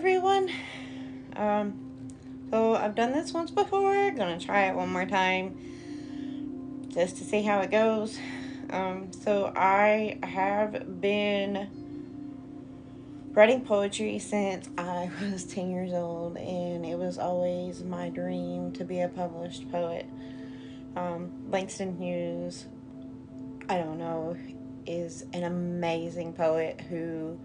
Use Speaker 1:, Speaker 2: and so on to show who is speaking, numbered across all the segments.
Speaker 1: everyone. Um, so I've done this once before. Gonna try it one more time just to see how it goes. So I have been writing poetry since I was 10 years old, and it was always my dream to be a published poet. Langston Hughes, I don't know, is an amazing poet who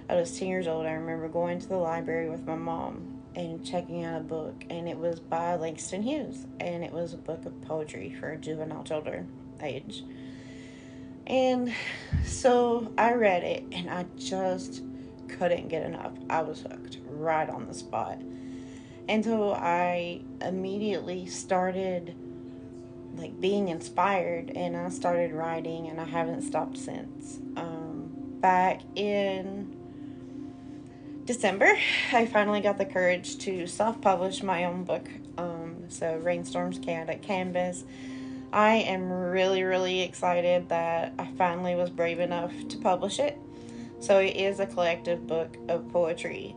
Speaker 1: I was 10 years old. I remember going to the library with my mom and checking out a book, and it was by Langston Hughes, and it was a book of poetry for juvenile children age. And so I read it, and I just couldn't get enough. I was hooked right on the spot. And so I immediately started being inspired, and I started writing, and I haven't stopped since. Back in December, I finally got the courage to self-publish my own book. So Rainstorms Chaotic Canvas. I am really, really excited that I finally was brave enough to publish it. So it is a collective book of poetry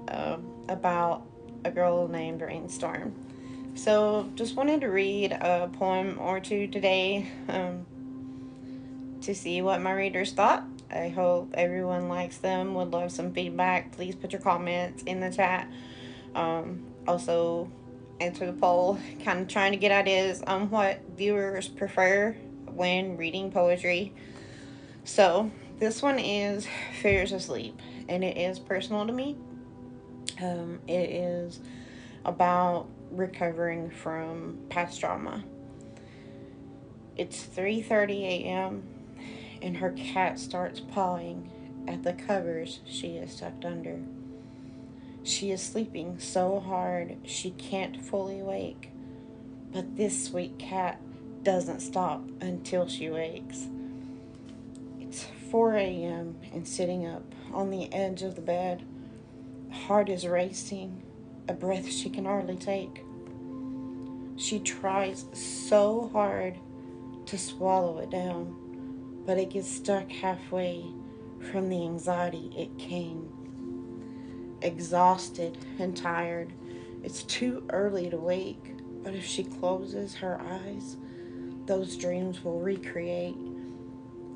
Speaker 1: about a girl named Rainstorm. So just wanted to read a poem or two today to see what my readers thought. I hope everyone likes them. Would love some feedback. Please put your comments in the chat. Also, answer the poll. Kind of trying to get ideas on what viewers prefer when reading poetry. So, this one is Fears Asleep, and it is personal to me. It is about recovering from past trauma. It's 3:30 a.m. and her cat starts pawing at the covers she is tucked under. She is sleeping so hard she can't fully wake, but this sweet cat doesn't stop until she wakes. It's 4 a.m. and sitting up on the edge of the bed. Heart is racing, a breath she can hardly take. She tries so hard to swallow it down, but it gets stuck halfway from the anxiety it came. Exhausted and tired, it's too early to wake, but if she closes her eyes, those dreams will recreate.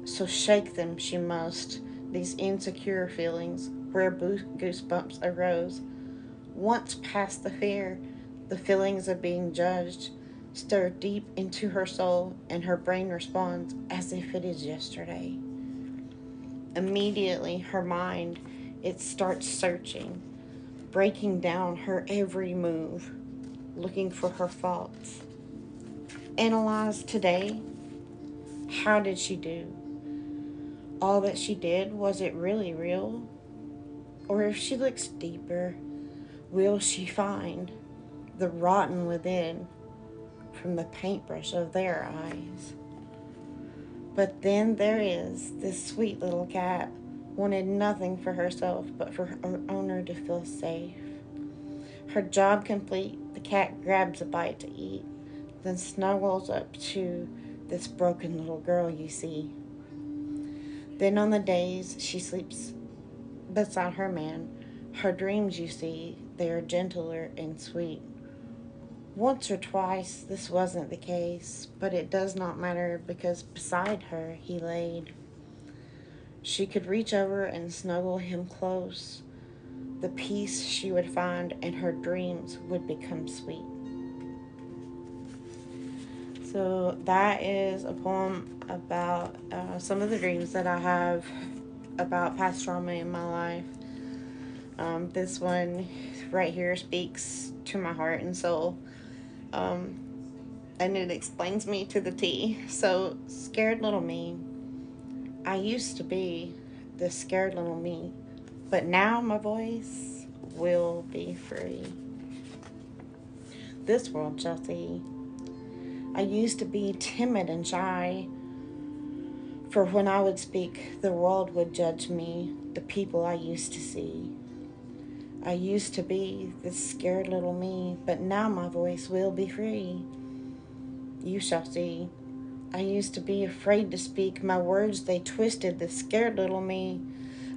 Speaker 1: So shake them she must, these insecure feelings where goosebumps arose. Once past the fear, the feelings of being judged stir deep into her soul, and her brain responds as if it is yesterday. Immediately, her mind, it starts searching, breaking down her every move, looking for her faults. Analyze today. How did she do? All that she did, was it really real? Or if she looks deeper, will she find the rotten within from the paintbrush of their eyes? But then there is this sweet little cat, wanted nothing for herself but for her owner to feel safe. Her job complete, the cat grabs a bite to eat, then snuggles up to this broken little girl you see. Then on the days she sleeps beside her man, her dreams you see, they are gentler and sweet. Once or twice this wasn't the case, but it does not matter because beside her he laid. She could reach over and snuggle him close. The peace she would find and her dreams would become sweet. So that is a poem about some of the dreams that I have about past trauma in my life. This one right here speaks to my heart and soul. And it explains me to the T. So, scared little me. I used to be the scared little me, but now my voice will be free. This world shall see. I used to be timid and shy, for when I would speak, the world would judge me, the people I used to see. I used to be this scared little me, but now my voice will be free. You shall see. I used to be afraid to speak. My words, they twisted the scared little me.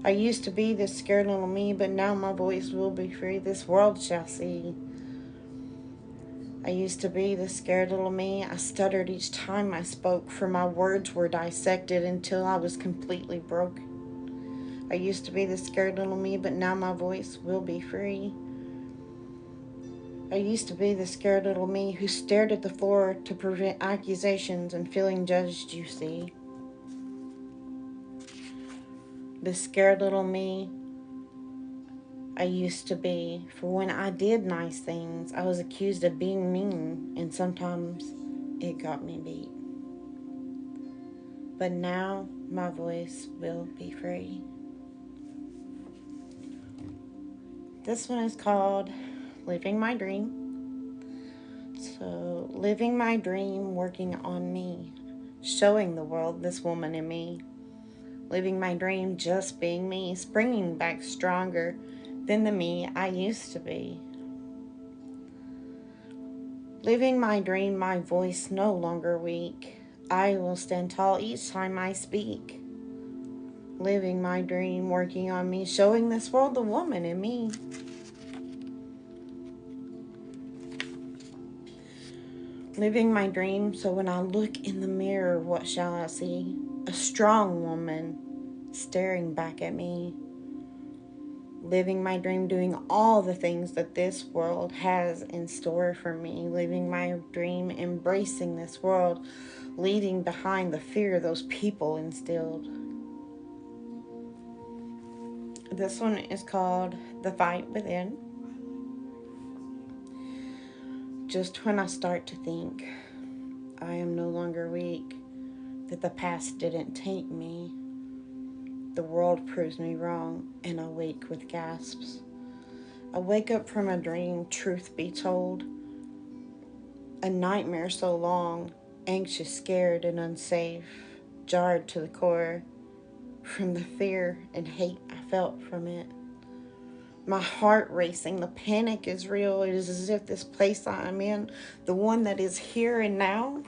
Speaker 1: I used to be this scared little me, but now my voice will be free. This world shall see. I used to be the scared little me. I stuttered each time I spoke, for my words were dissected until I was completely broke. I used to be the scared little me, but now my voice will be free. I used to be the scared little me who stared at the floor to prevent accusations and feeling judged, you see. The scared little me I used to be, for when I did nice things, I was accused of being mean, and sometimes it got me beat. But now my voice will be free. This one is called Living My Dream. So, living my dream, working on me, showing the world this woman in me. Living my dream, just being me, springing back stronger than the me I used to be. Living my dream, my voice no longer weak. I will stand tall each time I speak. Living my dream, working on me, showing this world the woman in me. Living my dream, so when I look in the mirror, what shall I see? A strong woman staring back at me. Living my dream, doing all the things that this world has in store for me. Living my dream, embracing this world, leaving behind the fear those people instilled. This one is called The Fight Within. Just when I start to think I am no longer weak, that the past didn't take me, the world proves me wrong, and I wake with gasps. I wake up from a dream, truth be told. A nightmare so long, anxious, scared, and unsafe, jarred to the core from the fear and hate I felt from it. My heart racing, the panic is real. It is as if this place I am in, the one that is here and now,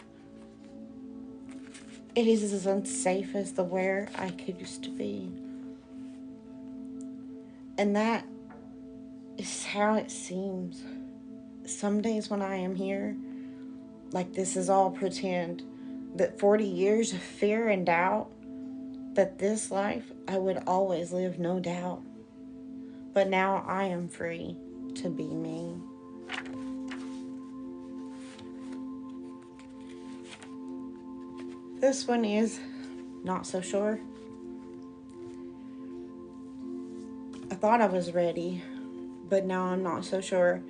Speaker 1: it is as unsafe as the where I could used to be. And that is how it seems. Some days when I am here, like this is all pretend, that 40 years of fear and doubt, that this life I would always live, no doubt. But now I am free to be me. This one is Not So Sure. I thought I was ready, but now I'm not so sure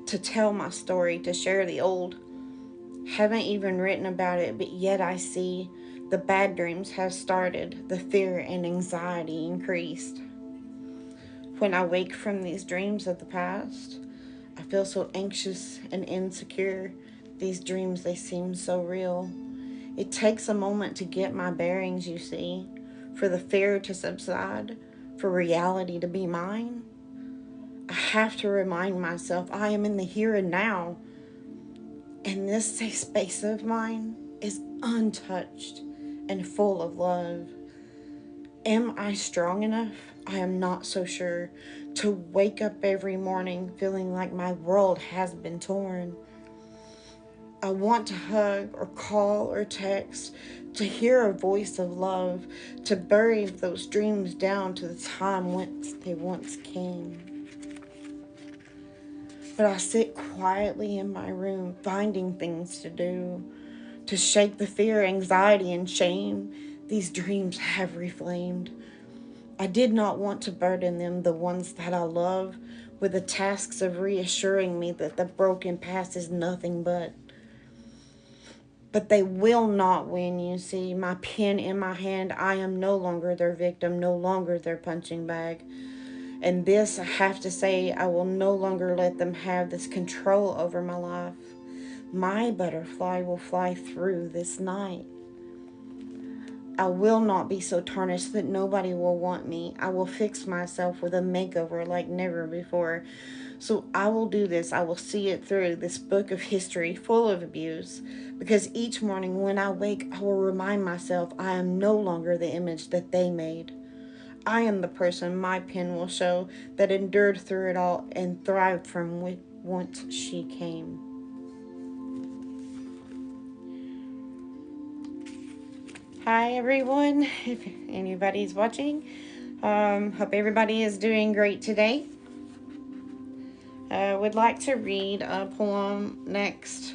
Speaker 1: to tell my story, to share the old. Haven't even written about it, but yet I see the bad dreams have started, the fear and anxiety increased. When I wake from these dreams of the past, I feel so anxious and insecure. These dreams, they seem so real. It takes a moment to get my bearings, you see, for the fear to subside, for reality to be mine. I have to remind myself I am in the here and now, and this safe space of mine is untouched and full of love. Am I strong enough? I am not so sure to wake up every morning feeling like my world has been torn. I want to hug or call or text, to hear a voice of love, to bury those dreams down to the time whence they once came. But I sit quietly in my room, finding things to do, to shake the fear, anxiety, and shame these dreams have reflamed. I did not want to burden them, the ones that I love, with the tasks of reassuring me that the broken past is nothing but. But they will not win, you see. My pen in my hand, I am no longer their victim, no longer their punching bag. And this, I have to say, I will no longer let them have this control over my life. My butterfly will fly through this night. I will not be so tarnished that nobody will want me. I will fix myself with a makeover like never before. So I will do this. I will see it through, this book of history full of abuse. Because each morning when I wake, I will remind myself I am no longer the image that they made. I am the person my pen will show that endured through it all and thrived from whence she came. Hi everyone, if anybody's watching. Hope everybody is doing great today. Would like to read a poem next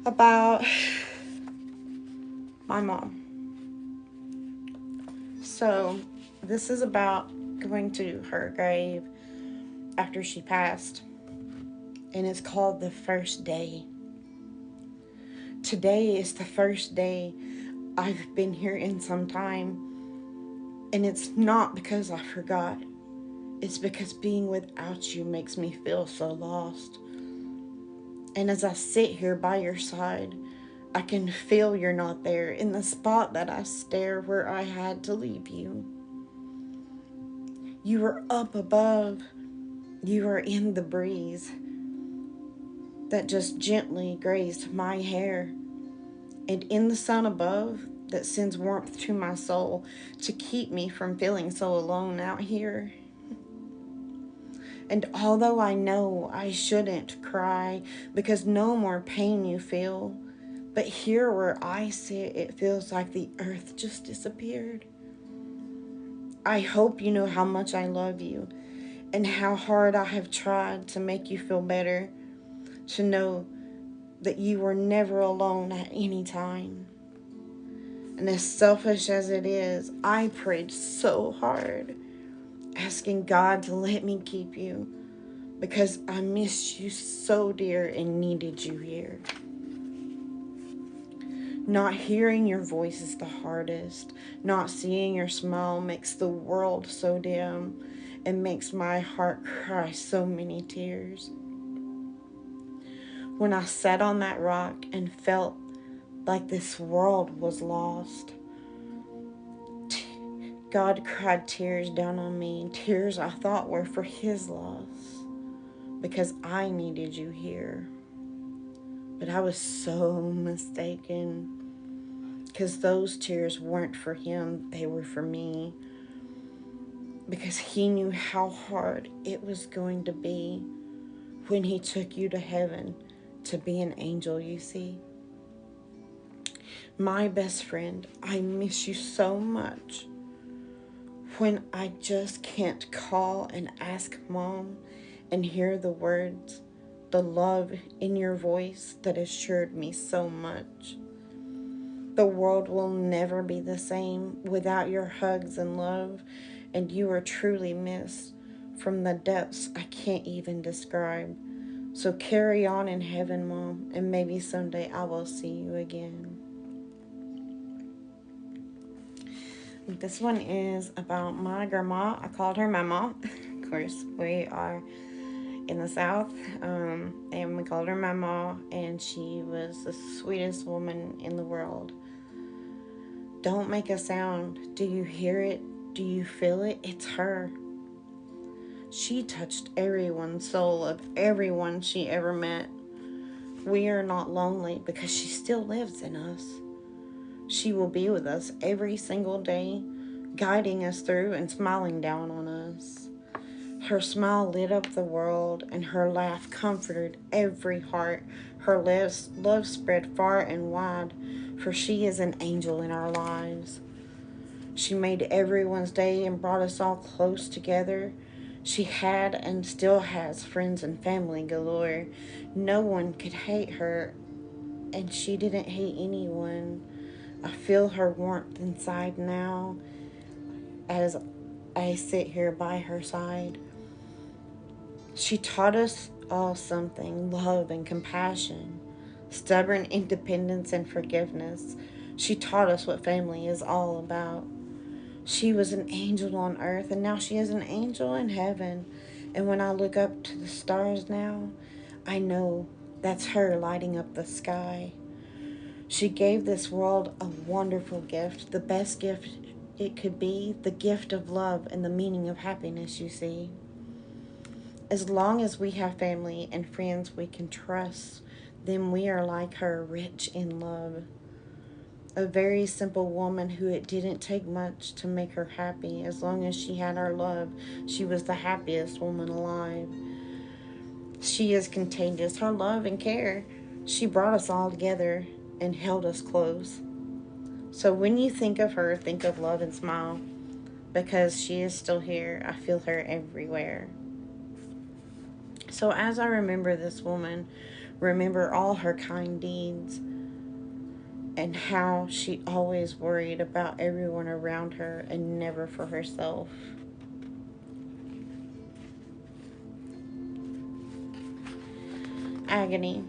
Speaker 1: about my mom. So, this is about going to her grave after she passed, and it's called The First Day. Today is the first day I've been here in some time, and it's not because I forgot. It's because being without you makes me feel so lost. And as I sit here by your side, I can feel you're not there in the spot that I stare where I had to leave you. You were up above. You were in the breeze that just gently grazed my hair, and in the sun above that sends warmth to my soul to keep me from feeling so alone out here. And although I know I shouldn't cry because no more pain you feel, but here where I sit, it feels like the earth just disappeared. I hope you know how much I love you and how hard I have tried to make you feel better, to know that you were never alone at any time. And as selfish as it is, I prayed so hard, asking God to let me keep you, because I missed you so dear and needed you here. Not hearing your voice is the hardest. Not seeing your smile makes the world so dim and makes my heart cry so many tears. When I sat on that rock and felt like this world was lost, God cried tears down on me, tears I thought were for his loss, because I needed you here. But I was so mistaken, because those tears weren't for him, they were for me. Because he knew how hard it was going to be when he took you to heaven to be an angel, you see. My best friend, I miss you so much. When I just can't call and ask Mom and hear the words, the love in your voice that assured me so much. The world will never be the same without your hugs and love, and you are truly missed from the depths I can't even describe. So carry on in heaven, Mom, and maybe someday I will see you again. This one is about my grandma. I called her Mama. Of course, we are in the South, and we called her Mama, and she was the sweetest woman in the world. Don't make a sound. Do you hear it? Do you feel it? It's her. She touched everyone's soul of everyone she ever met. We are not lonely because she still lives in us. She will be with us every single day, guiding us through and smiling down on us. Her smile lit up the world, and her laugh comforted every heart. Her love spread far and wide, for she is an angel in our lives. She made everyone's day and brought us all close together. She had and still has friends and family galore. No one could hate her, and she didn't hate anyone. I feel her warmth inside now as I sit here by her side. She taught us all something: love and compassion, stubborn independence and forgiveness. She taught us what family is all about. She was an angel on earth, and now she is an angel in heaven. And when I look up to the stars now, I know that's her lighting up the sky. She gave this world a wonderful gift, the best gift it could be, the gift of love and the meaning of happiness, you see. As long as we have family and friends we can trust, then we are like her, rich in love. A very simple woman who it didn't take much to make her happy. As long as she had our love, she was the happiest woman alive. She is contagious. Her love and care, she brought us all together and held us close. So when you think of her, think of love and smile, because she is still here. I feel her everywhere. So as I remember this woman, remember all her kind deeds and how she always worried about everyone around her and never for herself. Agony.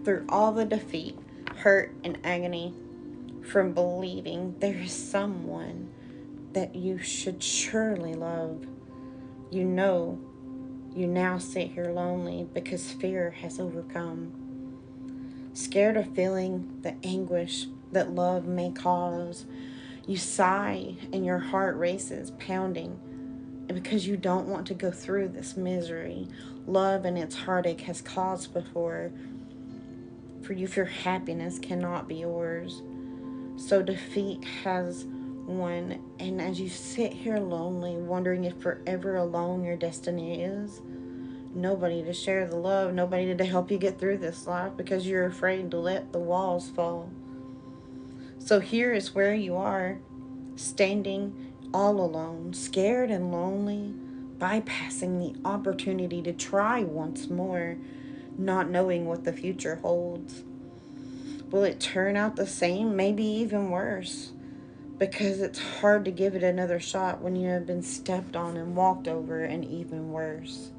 Speaker 1: Through all the defeat, hurt, and agony from believing there is someone that you should surely love, you know you now sit here lonely because fear has overcome. Scared of feeling the anguish that love may cause, you sigh and your heart races, pounding. And because you don't want to go through this misery love and its heartache has caused before, for you fear happiness cannot be yours. So defeat has won, and as you sit here lonely, wondering if forever alone your destiny is, nobody to share the love, nobody to help you get through this life because you're afraid to let the walls fall. So here is where you are, standing all alone, scared and lonely, bypassing the opportunity to try once more, not knowing what the future holds. Will it turn out the same, maybe even worse? Because it's hard to give it another shot when you have been stepped on and walked over, and even worse.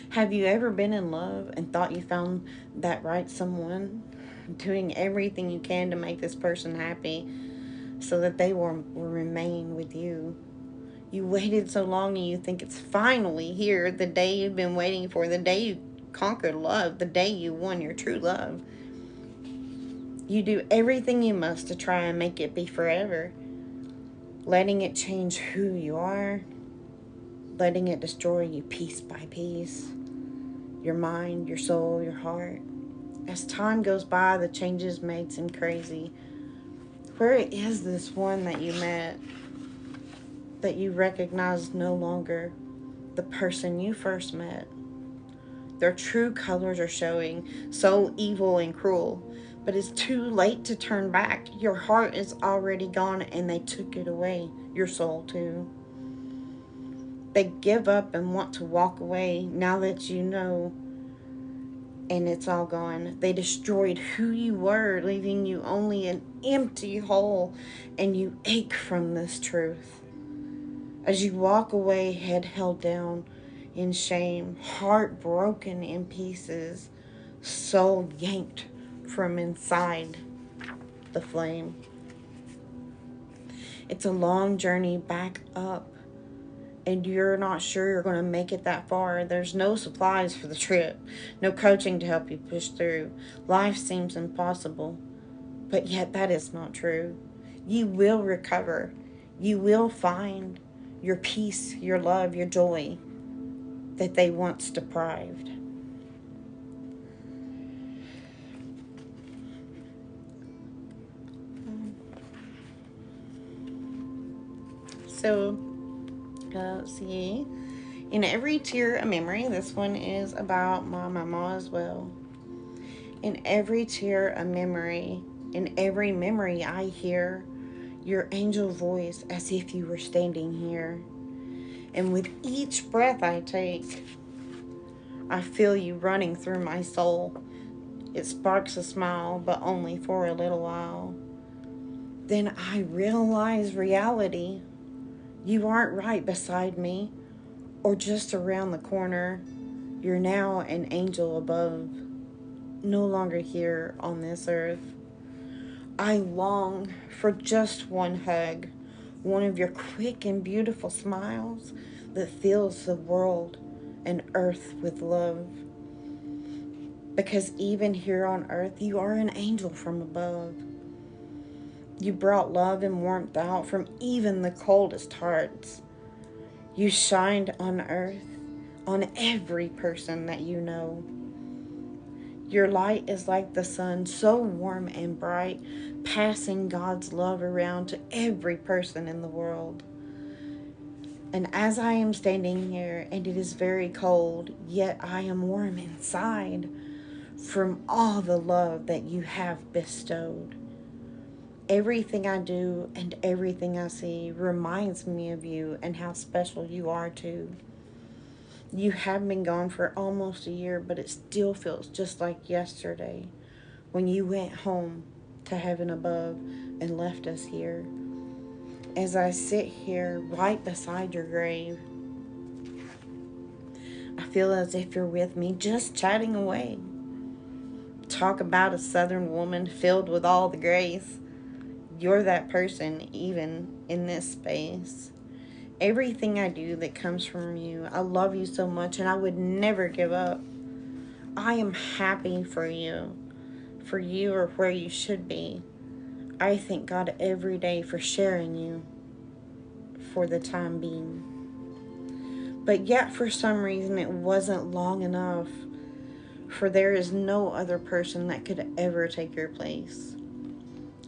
Speaker 1: Have you ever been in love and thought you found that right someone, doing everything you can to make this person happy so that they will remain with you? You waited so long and you think it's finally here, the day you've been waiting for, the day you conquered love, the day you won your true love. You do everything you must to try and make it be forever, letting it change who you are, letting it destroy you piece by piece, your mind, your soul, your heart. As time goes by, the changes made seem crazy. Where is this one that you met, that you recognize no longer the person you first met? Their true colors are showing, so evil and cruel. But it's too late to turn back. Your heart is already gone and they took it away. Your soul too. They give up and want to walk away now that you know, and it's all gone. They destroyed who you were, leaving you only an empty hole, and you ache from this truth. As you walk away, head held down in shame, heart broken in pieces, soul yanked from inside the flame. It's a long journey back up, and you're not sure you're going to make it that far. There's no supplies for the trip, no coaching to help you push through. Life seems impossible, but yet that is not true. You will recover. You will find your peace, your love, your joy that they once deprived. So, let's see. In every tear, a memory. This one is about my mama as well. In every tear, a memory. In every memory, I hear your angel voice as if you were standing here. And with each breath I take, I feel you running through my soul. It sparks a smile, but only for a little while. Then I realize reality. You aren't right beside me, or just around the corner. You're now an angel above, no longer here on this earth. I long for just one hug, one of your quick and beautiful smiles that fills the world and earth with love. Because even here on earth, you are an angel from above. You brought love and warmth out from even the coldest hearts. You shined on earth, on every person that you know. Your light is like the sun, so warm and bright, passing God's love around to every person in the world. And as I am standing here and it is very cold, yet I am warm inside from all the love that you have bestowed. Everything I do and everything I see reminds me of you and how special you are too. You have been gone for almost a year, but it still feels just like yesterday when you went home to heaven above and left us here. As I sit here right beside your grave, I feel as if you're with me, just chatting away. Talk about a southern woman filled with all the grace. You're that person, even in this space. Everything I do that comes from you, I love you so much and I would never give up. I am happy for you. For you are where you should be. I thank God every day for sharing you for the time being. But yet, for some reason, it wasn't long enough, for there is no other person that could ever take your place.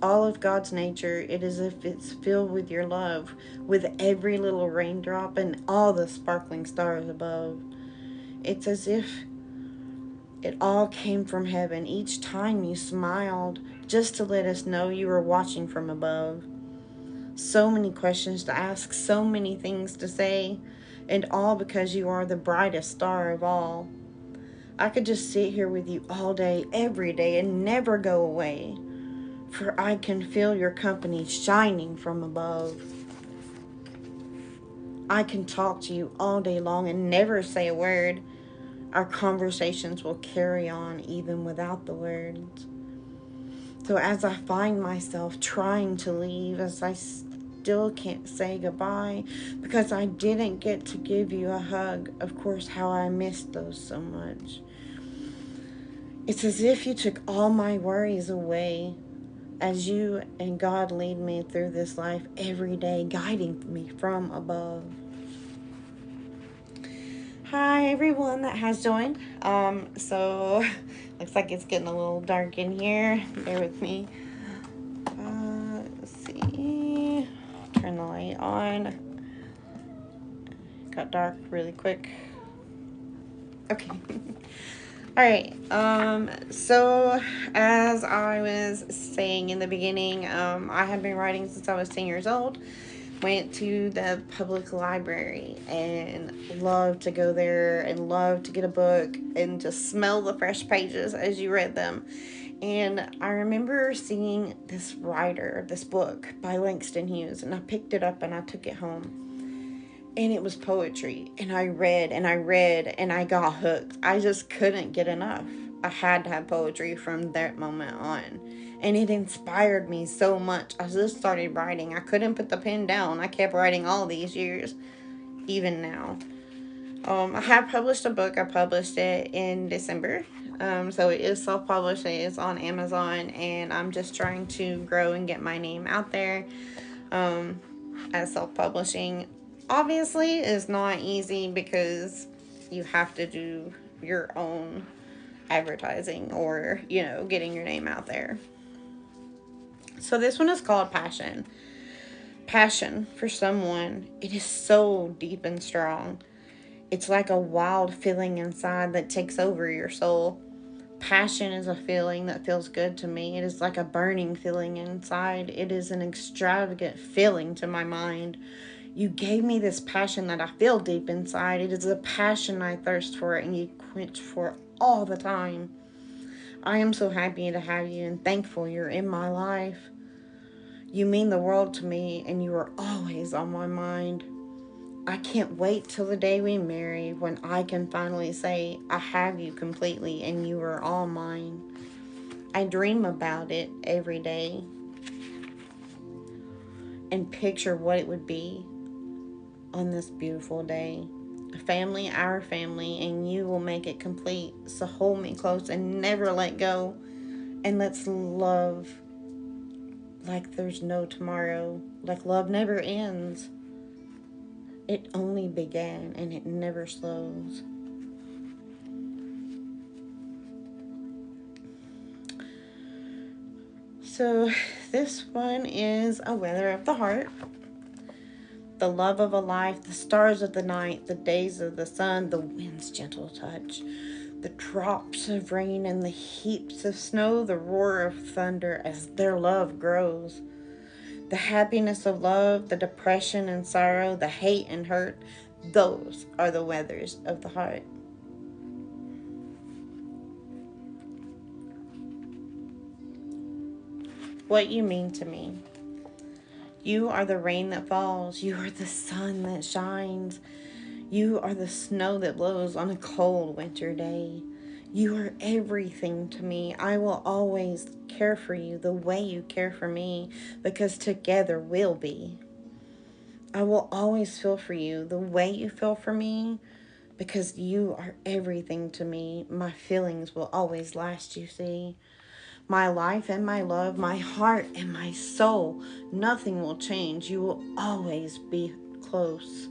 Speaker 1: All of God's nature, it is as if it's filled with your love, with every little raindrop and all the sparkling stars above. It's as if it all came from heaven each time you smiled, just to let us know you were watching from above. So many questions to ask, so many things to say, and all because you are the brightest star of all. I could just sit here with you all day, every day, and never go away, for I can feel your company shining from above. I can talk to you all day long and never say a word. Our conversations will carry on even without the words. So as I find myself trying to leave, as I still can't say goodbye because I didn't get to give you a hug, of course, how I missed those so much. It's as if you took all my worries away as you and God lead me through this life every day, guiding me from above. Hi everyone that has joined. So looks like it's getting a little dark in here. Bear with me. Let's see. Turn the light on. Got dark really quick. Okay. Alright, so as I was saying in the beginning, I have been writing since I was 10 years old. Went to the public library and loved to go there and loved to get a book and just smell the fresh pages as you read them. And I remember seeing this book by Langston Hughes, and I picked it up and I took it home. And it was poetry, and I read and I read and I got hooked. I just couldn't get enough. I had to have poetry from that moment on, and it inspired me so much. I just started writing. I couldn't put the pen down. I kept writing all these years, even now. I have published a book. I published it in December. So it is self-published. It is on Amazon, and I'm just trying to grow and get my name out there. As self-publishing obviously is not easy because you have to do your own advertising or, getting your name out there. So this one is called Passion. Passion for someone, it is so deep and strong. It's like a wild feeling inside that takes over your soul. Passion is a feeling that feels good to me. It is like a burning feeling inside. It is an extravagant feeling to my mind. You gave me this passion that I feel deep inside. It is a passion I thirst for and you quench for all the time. I am so happy to have you and thankful you're in my life. You mean the world to me and you are always on my mind. I can't wait till the day we marry when I can finally say I have you completely and you are all mine. I dream about it every day and picture what it would be on this beautiful day. A family, our family, and you will make it complete. So hold me close and never let go. And let's love like there's no tomorrow. Like love never ends. It only began and it never slows. So this one is a weather of the heart. The love of a life, the stars of the night, the days of the sun, the wind's gentle touch, the drops of rain and the heaps of snow, the roar of thunder as their love grows. The happiness of love, the depression and sorrow, the hate and hurt, those are the weathers of the heart. What you mean to me. You are the rain that falls. You are the sun that shines. You are the snow that blows on a cold winter day. You are everything to me. I will always care for you the way you care for me, because together we'll be. I will always feel for you the way you feel for me, because you are everything to me. My feelings will always last, you see. My life and my love, my heart and my soul, nothing will change. You will always be close.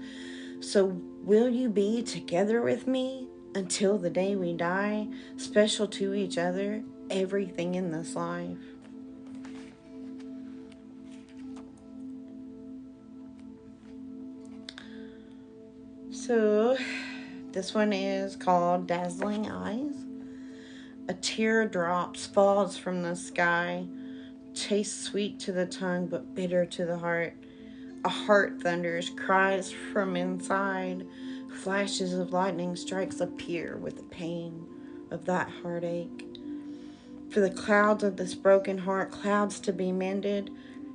Speaker 1: So will you be together with me until the day we die, special to each other, everything in this life? So this one is called Dazzling Eyes. A tear drops, falls from the sky, tastes sweet to the tongue but bitter to the heart. A heart thunders, cries from inside. Flashes of lightning strikes appear with the pain of that heartache. For the clouds of this broken heart, clouds to be mended,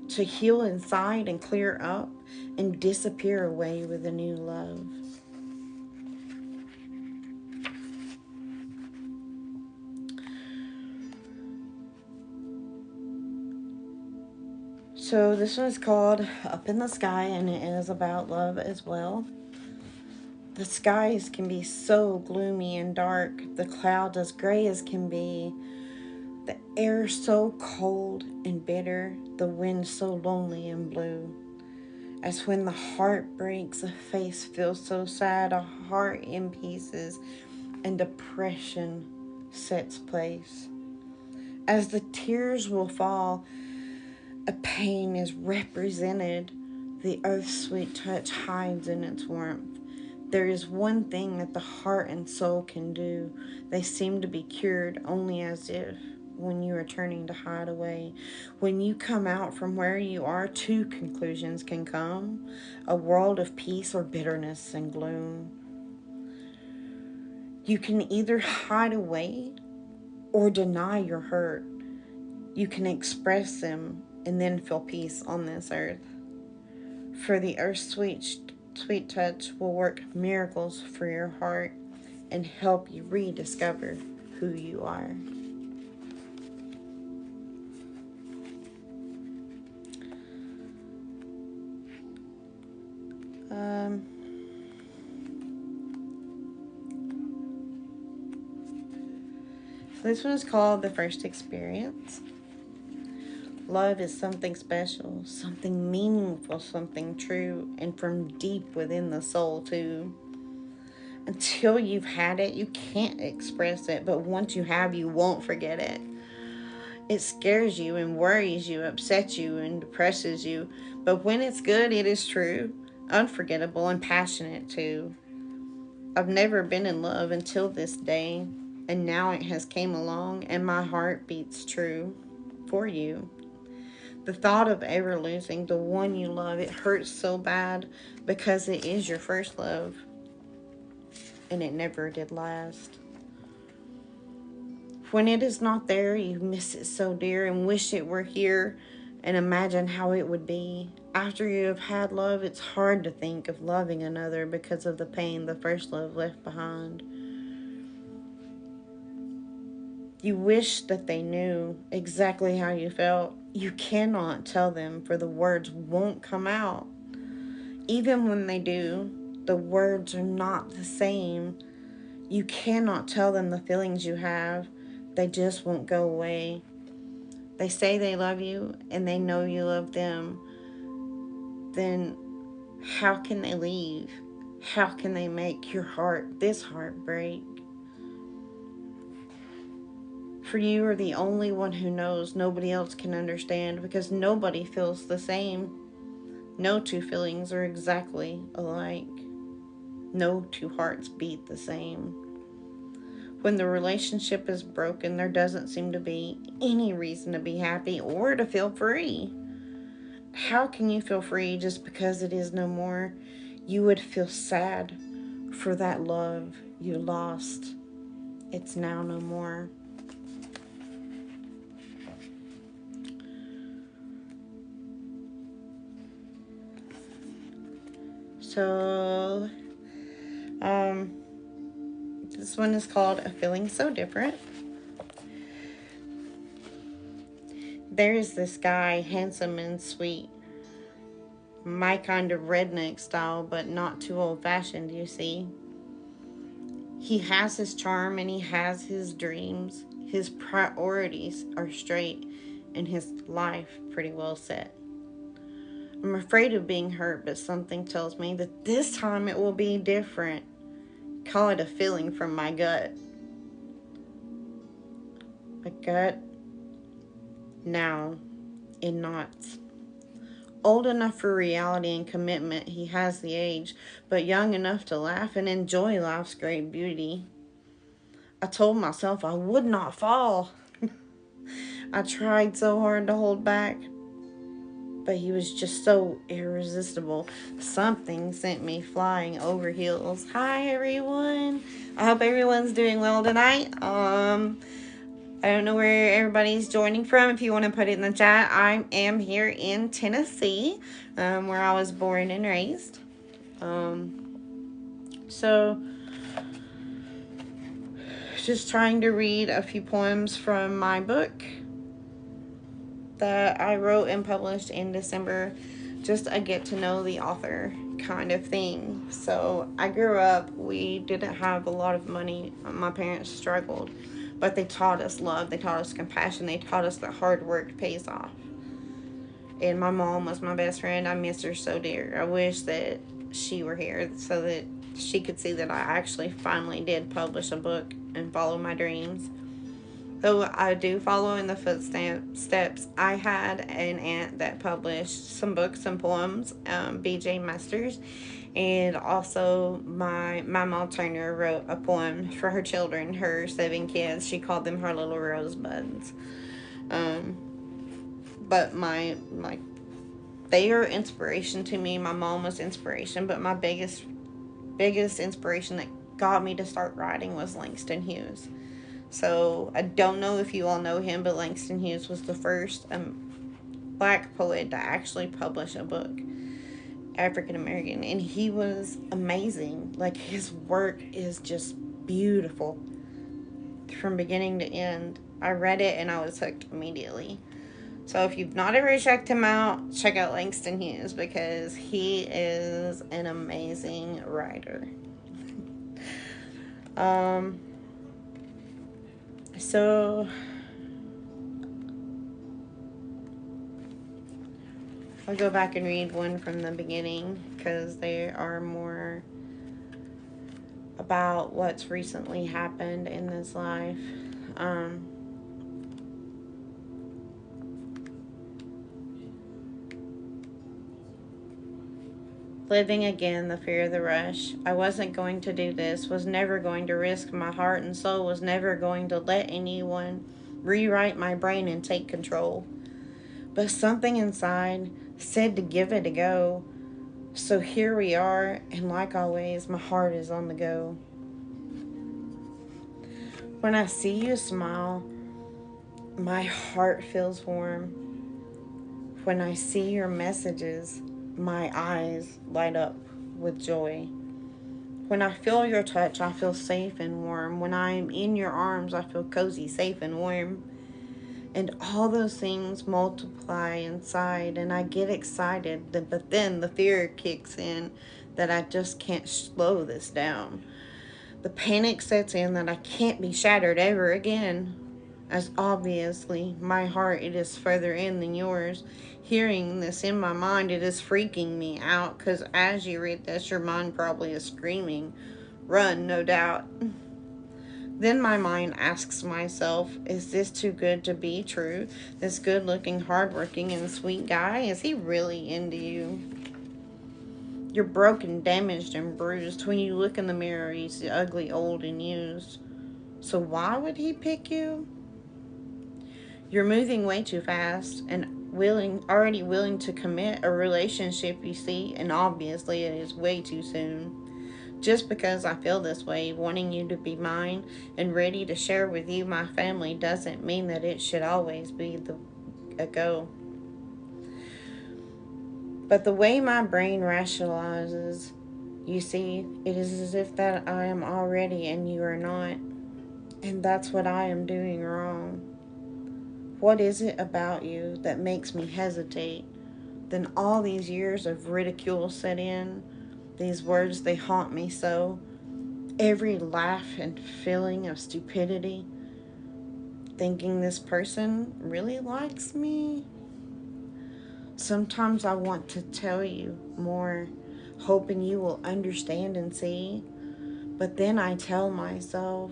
Speaker 1: to heal inside and clear up and disappear away with a new love. So this one's called Up in the Sky, and it is about love as well. The skies can be so gloomy and dark, the clouds as gray as can be, the air so cold and bitter, the wind so lonely and blue. As when the heart breaks, a face feels so sad, a heart in pieces, and depression sets place. As the tears will fall, a pain is represented. The earth's sweet touch hides in its warmth. There is one thing that the heart and soul can do. They seem to be cured only as if when you are turning to hide away. When you come out from where you are, two conclusions can come: a world of peace or bitterness and gloom. You can either hide away or deny your hurt. You can express them and then feel peace on this earth. For the earth's sweet touch will work miracles for your heart and help you rediscover who you are. Um, so this one is called The First Experience. Love is something special, something meaningful, something true, and from deep within the soul, too. Until you've had it, you can't express it, but once you have, you won't forget it. It scares you and worries you, upsets you and depresses you, but when it's good, it is true, unforgettable, and passionate, too. I've never been in love until this day, and now it has came along, and my heart beats true for you. The thought of ever losing the one you love, it hurts so bad because it is your first love and it never did last. When it is not there, you miss it so dear and wish it were here and imagine how it would be. After you have had love, it's hard to think of loving another because of the pain the first love left behind. You wish that they knew exactly how you felt. You cannot tell them, for the words won't come out. Even when they do, the words are not the same. You cannot tell them the feelings you have. They just won't go away. They say they love you and they know you love them. Then how can they leave? How can they make your heart, this heart, break? for you are the only one who knows. Nobody else can understand because nobody feels the same. No two feelings are exactly alike. No two hearts beat the same. When the relationship is broken, there doesn't seem to be any reason to be happy or to feel free. How can you feel free just because it is no more? You would feel sad for that love you lost. It's now no more. So, this one is called A Feeling So Different. There is this guy, handsome and sweet. My kind of redneck style, but not too old-fashioned, you see. He has his charm and he has his dreams. His priorities are straight and his life pretty well set. I'm afraid of being hurt, but something tells me that this time it will be different. Call it a feeling from my gut. My gut now in knots. Old enough for reality and commitment, he has the age, but young enough to laugh and enjoy life's great beauty. I told myself I would not fall. I tried so hard to hold back, but he was just so irresistible. Something sent me flying over heels. Hi, everyone. I hope everyone's doing well tonight. I don't know where everybody's joining from. If you want to put it in the chat, I am here in Tennessee, where I was born and raised. So, just trying to read a few poems from my book that I wrote and published in December. Just a get to know the author kind of thing. So, I grew up, we didn't have a lot of money. My parents struggled. But they taught us love. They taught us compassion. They taught us that hard work pays off. And my mom was my best friend. I miss her so dear. I wish that she were here so that she could see that I actually finally did publish a book and follow my dreams. Though I do follow in the footsteps, I had an aunt that published some books and poems, B.J. Masters. And also, my mom Turner wrote a poem for her children, her 7 kids. She called them her little rosebuds. But they are inspiration to me. My mom was inspiration, but my biggest inspiration that got me to start writing was Langston Hughes. So I don't know if you all know him, but Langston Hughes was the first black poet to actually publish a book. African American, and he was amazing. Like, his work is just beautiful from beginning to end. I read it and I was hooked immediately. So if you've not ever checked him out, check out Langston Hughes because he is an amazing writer. So I'll go back and read one from the beginning because they are more about what's recently happened in this life. Living again, the fear of the rush. I wasn't going to do this, was never going to risk my heart and soul, was never going to let anyone rewrite my brain and take control. But something inside said to give it a go. So here we are, and like always, my heart is on the go. When I see you smile, my heart feels warm. When I see your messages, my eyes light up with joy. When I feel your touch, I feel safe and warm. When I am in your arms, I feel cozy, safe, and warm. And all those things multiply inside, and I get excited. But then the fear kicks in that I just can't slow this down. The panic sets in that I can't be shattered ever again. As obviously, my heart, it is further in than yours. Hearing this in my mind, it is freaking me out. Because as you read this, your mind probably is screaming, run, no doubt. Then my mind asks myself, is this too good to be true? This good looking, hardworking, and sweet guy, is he really into you? You're broken, damaged, and bruised. When you look in the mirror, he's ugly, old, and used. So why would he pick you? You're moving way too fast and already willing to commit a relationship, you see, and obviously it is way too soon. Just because I feel this way, wanting you to be mine and ready to share with you my family doesn't mean that it should always be a go. But the way my brain rationalizes, you see, it is as if that I am already and you are not. And that's what I am doing wrong. What is it about you that makes me hesitate? Then all these years of ridicule set in. These words, they haunt me so. Every laugh and feeling of stupidity. Thinking this person really likes me. Sometimes I want to tell you more, hoping you will understand and see. But then I tell myself,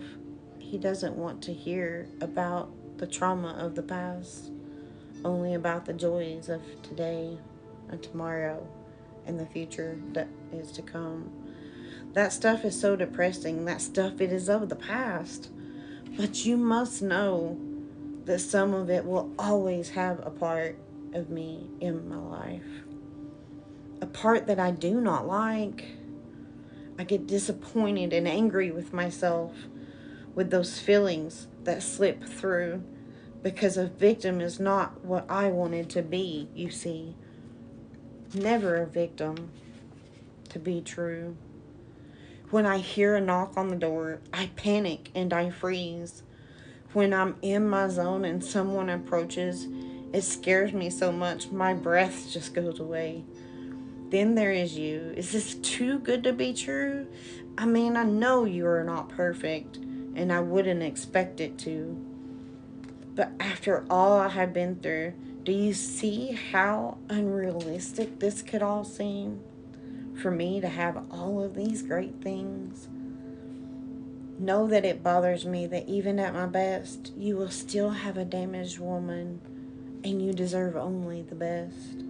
Speaker 1: he doesn't want to hear about the trauma of the past, only about the joys of today and tomorrow and the future that is to come. That stuff is so depressing. That stuff, it is of the past. But you must know that some of it will always have a part of me in my life. A part that I do not like. I get disappointed and angry with myself, with those feelings that slip through, because a victim is not what I wanted to be, you see. Never a victim, to be true. When I hear a knock on the door, I panic and I freeze. When I'm in my zone and someone approaches, it scares me so much my breath just goes away. Then there is you. Is this too good to be true? I mean, I know you are not perfect, and I wouldn't expect it to. But after all I have been through, do you see how unrealistic this could all seem? For me to have all of these great things. Know that it bothers me that even at my best, you will still have a damaged woman, and you deserve only the best.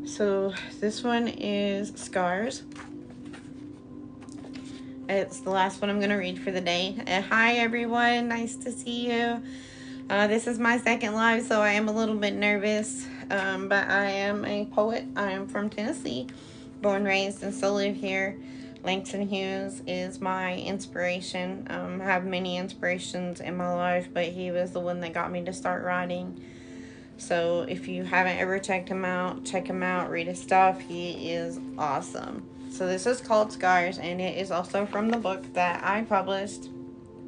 Speaker 1: So this one is Scars. It's the last one I'm going to read for the day. Hi everyone, nice to see you. This is my second live, so I am a little bit nervous, but I am a poet. I am from Tennessee, born, raised, and still live here. Langston Hughes is my inspiration. I have many inspirations in my life, but he was the one that got me to start writing. So if you haven't ever checked him out, check him out, read his stuff. He is awesome. So this is called Scars, and it is also from the book that I published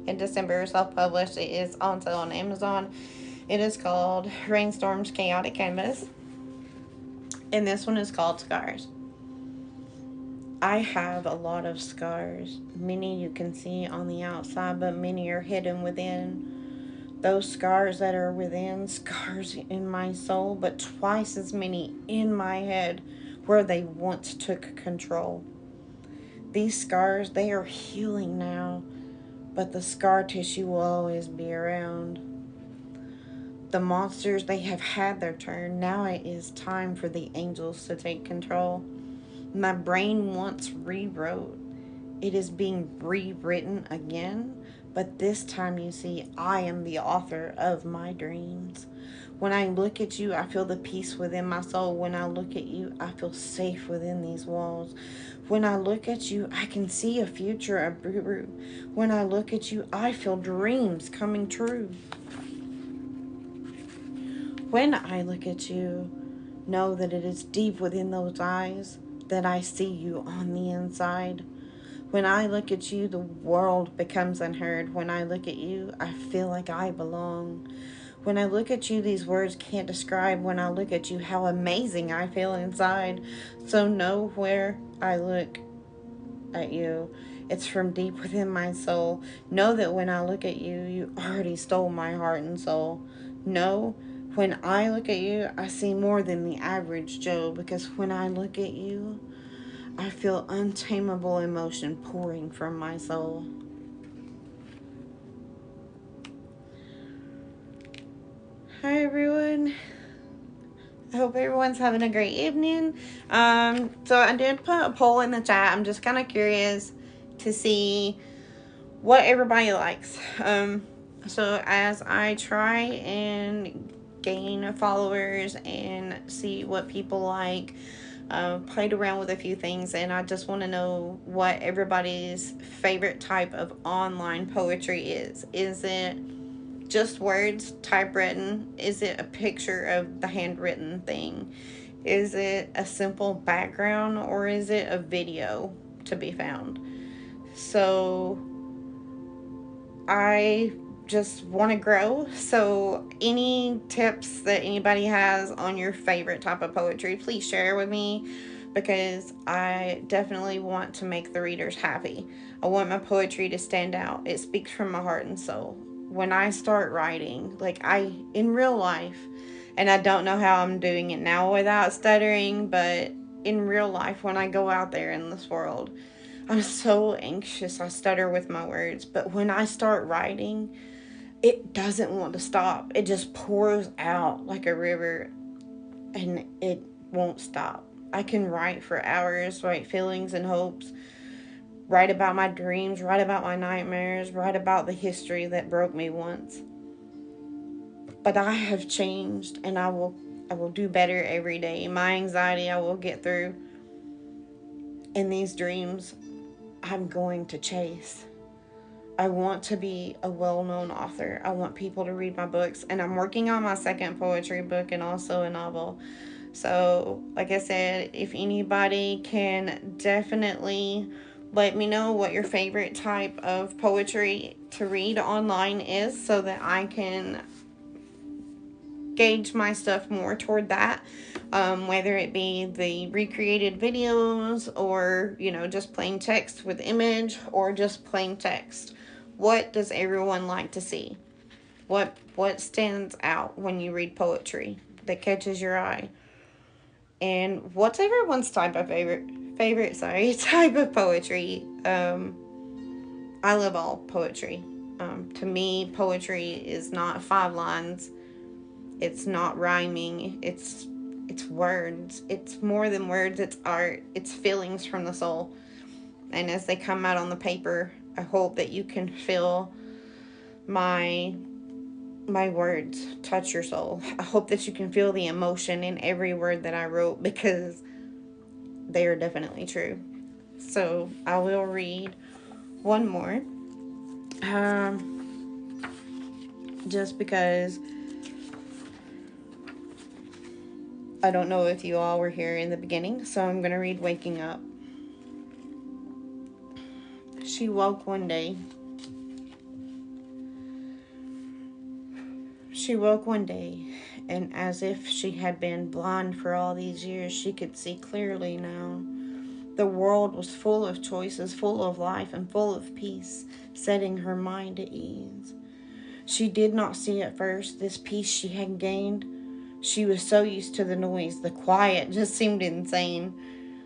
Speaker 1: in December, self-published. It is on sale on Amazon. It is called Rainstorm's Chaotic Canvas, and this one is called Scars. I have a lot of scars. Many you can see on the outside, but many are hidden within. Those scars that are within, scars in my soul, but twice as many in my head where they once took control. These scars, they are healing now, but the scar tissue will always be around. The monsters, they have had their turn. Now it is time for the angels to take control. My brain once rewrote. It is being rewritten again, but this time, you see, I am the author of my dreams. When I look at you, I feel the peace within my soul. When I look at you, I feel safe within these walls. When I look at you, I can see a future, a brew. When I look at you, I feel dreams coming true. When I look at you, know that it is deep within those eyes that I see you on the inside. When I look at you, the world becomes unheard. When I look at you, I feel like I belong. When I look at you, these words can't describe. When I look at you, how amazing I feel inside. So know where I look at you, it's from deep within my soul. Know that when I look at you, you already stole my heart and soul. Know when I look at you, I see more than the average Joe, because when I look at you, I feel untamable emotion pouring from my soul. Hi, everyone. I hope everyone's having a great evening. So I did put a poll in the chat. I'm just kind of curious to see what everybody likes. So as I try and gain followers and see what people like, played around with a few things, and I just want to know what everybody's favorite type of online poetry is. Is it just words typewritten? Is it a picture of the handwritten thing? Is it a simple background, or is it a video to be found? So I just want to grow. So any tips that anybody has on your favorite type of poetry, please share with me, because I definitely want to make the readers happy. I want my poetry to stand out. It speaks from my heart and soul. When I start writing, like in real life, and I don't know how I'm doing it now without stuttering, but in real life, when I go out there in this world, I'm so anxious. I stutter with my words. But when I start writing, it doesn't want to stop. It just pours out like a river, and it won't stop. I can write for hours, write feelings and hopes, write about my dreams, write about my nightmares, write about the history that broke me once. But I have changed, and I will do better every day. My anxiety I will get through, and these dreams I'm going to chase. I want to be a well-known author. I want people to read my books, and I'm working on my second poetry book and also a novel. So, like I said, if anybody can definitely let me know what your favorite type of poetry to read online is, so that I can gauge my stuff more toward that, whether it be the recreated videos, or just plain text with image, or just plain text. What does everyone like to see? What stands out when you read poetry that catches your eye? And what's everyone's type of favorite type of poetry? I love all poetry. To me, poetry is not 5 lines. It's not rhyming. It's words. It's more than words. It's art. It's feelings from the soul. And as they come out on the paper, I hope that you can feel my words touch your soul. I hope that you can feel the emotion in every word that I wrote, because they are definitely true. So I will read one more. Just because I don't know if you all were here in the beginning, so I'm going to read Waking Up. She woke one day. She woke one day, and as if she had been blind for all these years, she could see clearly now. The world was full of choices, full of life, and full of peace, setting her mind at ease. She did not see at first this peace she had gained. She was so used to the noise, the quiet just seemed insane.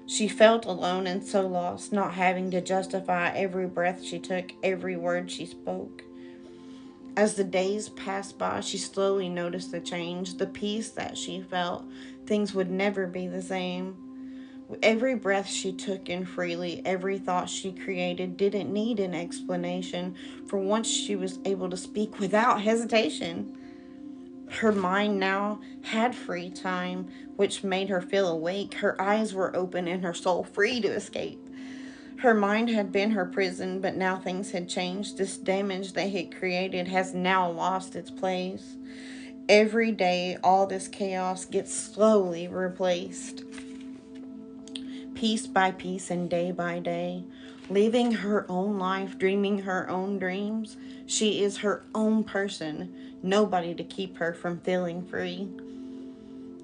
Speaker 1: She felt alone and so lost, not having to justify every breath she took, every word she spoke. As the days passed by, she slowly noticed the change, the peace that she felt. Things would never be the same. Every breath she took in freely, every thought she created didn't need an explanation, for once she was able to speak without hesitation. Her mind now had free time, which made her feel awake. Her eyes were open and her soul free to escape. Her mind had been her prison, but now things had changed. This damage they had created has now lost its place. Every day, all this chaos gets slowly replaced, piece by piece and day by day. Living her own life, dreaming her own dreams. She is her own person, nobody to keep her from feeling free.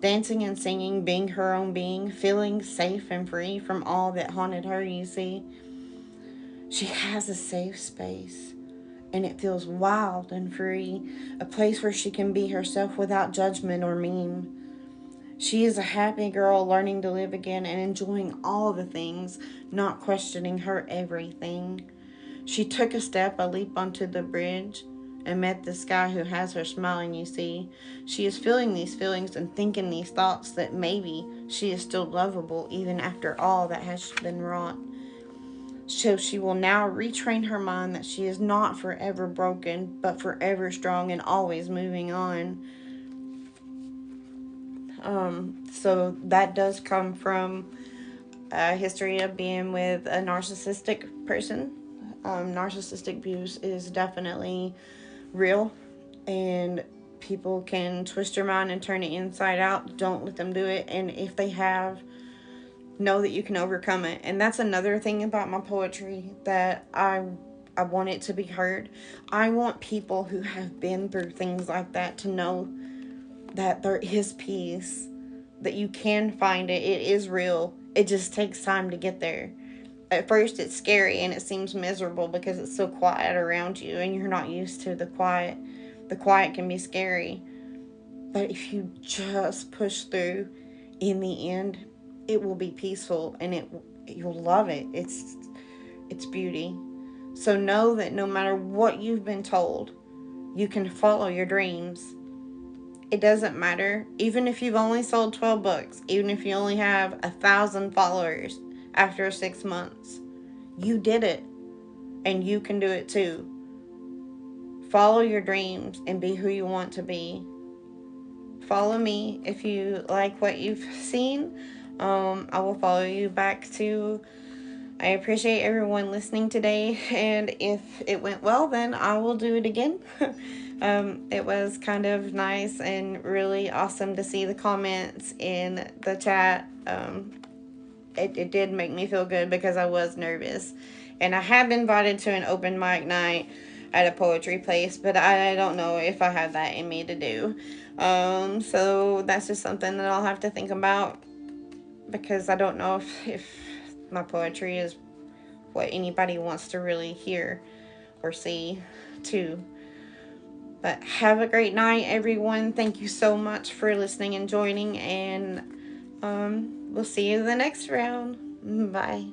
Speaker 1: Dancing and singing, being her own being, feeling safe and free from all that haunted her, you see. She has a safe space, and it feels wild and free, a place where she can be herself without judgment or meme. She is a happy girl learning to live again and enjoying all the things, not questioning her everything. She took a step, a leap onto the bridge, and met this guy who has her smiling, you see. She is feeling these feelings and thinking these thoughts that maybe she is still lovable even after all that has been wrought. So she will now retrain her mind that she is not forever broken, but forever strong and always moving on. So that does come from a history of being with a narcissistic person. Narcissistic abuse is definitely real, and people can twist your mind and turn it inside out. Don't let them do it. And if they have, know that you can overcome it. And that's another thing about my poetry that I want it to be heard. I want people who have been through things like that to know that there is peace, that you can find it. It is real. It just takes time to get there. At first, it's scary and it seems miserable because it's so quiet around you and you're not used to the quiet. The quiet can be scary. But if you just push through, in the end, it will be peaceful and you'll love it. It's beauty. So know that no matter what you've been told, you can follow your dreams. It doesn't matter. Even if you've only sold 12 books, even if you only have 1,000 followers after 6 months, you did it. And you can do it too. Follow your dreams and be who you want to be. Follow me if you like what you've seen. I will follow you back too. I appreciate everyone listening today, and if it went well, then I will do it again. It was kind of nice and really awesome to see the comments in the chat. It did make me feel good because I was nervous. And I have been invited to an open mic night at a poetry place, but I don't know if I have that in me to do. So that's just something that I'll have to think about, because I don't know if my poetry is what anybody wants to really hear or see too. But have a great night, everyone. Thank you so much for listening and joining, and we'll see you in the next round. Bye.